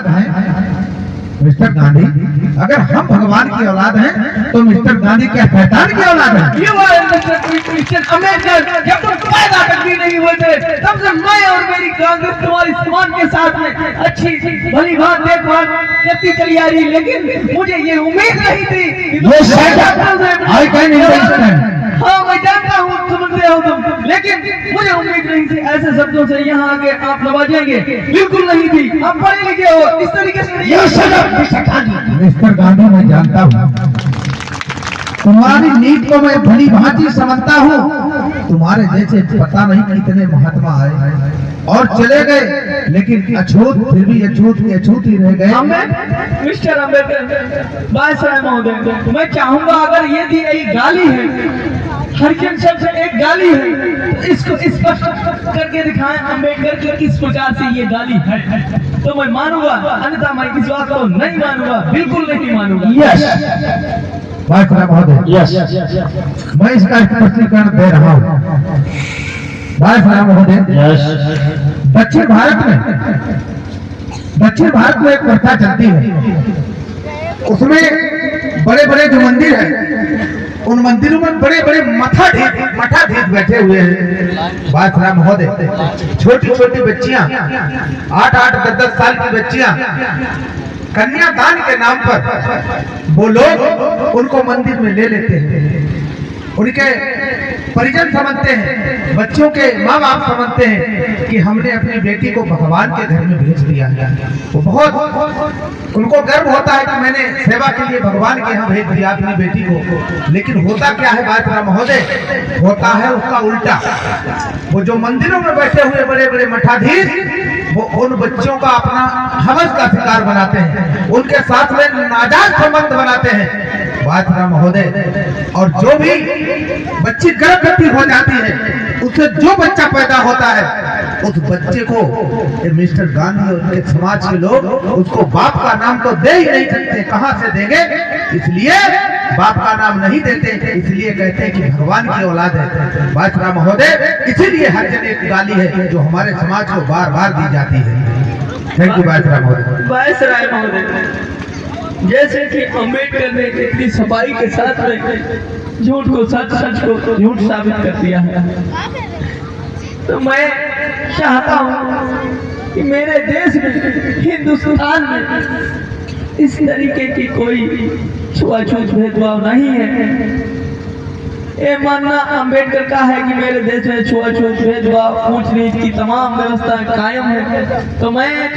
औलाद हैं मिस्टर गांधी, अगर हम भगवान की औलाद हैं तो मिस्टर गांधी क्या शैतान की औलाद है? मिस्टर अम्बेडकर, जब तुम पैदा तक भी नहीं हुए थे तब से मैं और मेरी कांग्रेस तुम्हारी समान के साथ में अच्छी भली बात देखभाल करती चली आ रही, लेकिन मुझे ये उम्मीद नहीं थी। I can understand. हाँ मैं जानता हूँ, समझते हो तुम, लेकिन मुझे उम्मीद नहीं थी ऐसे शब्दों से यहाँ आके आप नवाजेंगे, बिल्कुल नहीं थी। आप पढ़े लिखे हो, इस तरीके से मिस्टर गांधी, मैं जानता हूँ तुम्हारी नीत को मैं भली भांति समझता हूँ। तुम्हारे जैसे पता नहीं कितने महात्मा आए और चले गए, लेकिन अछूत फिर भी अछूत ही रह गए। मिस्टर अम्बेडकर, बाय साहब महोदय, मैं चाहूंगा अगर ये दी गई गाली है, हरिजन शब्द एक गाली है, तो इसको स्पष्ट करके दिखाएं अम्बेडकर की किस प्रकार से ये गाली है, तो मैं मानूंगा, अन्यथा मैं इस बात को नहीं मानूंगा, बिल्कुल नहीं मानूंगा। यस महोदय, यस मैं इसका स्पष्टीकरण दे रहा हूँ। महोदय, दक्षिण भारत में एक प्रथा चलती है, उसमें बड़े बड़े जो मंदिर हैं उन मंदिरों में बड़े बड़े मठाधीश बैठे हुए हैं। बात महोदय, छोटी छोटी बच्चियां 8-8 10-10 साल की बच्चियां कन्यादान के नाम पर वो लोग उनको मंदिर में ले लेते हैं, उनके परिजन समझते हैं, बच्चों के माँ बाप समझते हैं कि हमने अपनी बेटी को भगवान के घर में भेज दिया है। वो बहुत उनको गर्व होता है कि मैंने सेवा के लिए भगवान के यहाँ भेज दिया अपनी बेटी को। लेकिन होता क्या है बात महोदय, होता है उसका उल्टा। वो जो मंदिरों में बैठे हुए बड़े बड़े मठाधीश, वो उन बच्चों का अपना हवस का शिकार बनाते हैं, उनके साथ में नाजायज संबंध बनाते हैं। बात महोदय, और जो भी बच्ची गर्भवती हो जाती है, उससे जो बच्चा पैदा होता है, उस बच्चे को मिस्टर गांधी और उनके समाज के लोग उसको बाप का नाम तो दे ही नहीं सकते, कहां से देंगे? इसलिए बाप का नाम नहीं देते, इसलिए कहते हैं कि भगवान की औलाद है। बात महोदय, इसीलिए हर जगह एक गाली है जो हमारे समाज को बार बार दी जाती है। थैंक यू बात महोदय। जैसे कि अम्बेडकर ने इतनी सफाई के साथ में झूठ को सच, सच को झूठ साबित कर दिया है, तो मैं चाहता हूँ कि मेरे देश में, हिंदुस्तान में इस तरीके की कोई छुआछूत भेदभाव नहीं है। ये मानना अम्बेडकर का है कि मेरे देश में छुआछूत भेदभाव ऊंच नीच की तमाम व्यवस्था कायम है, तो मैं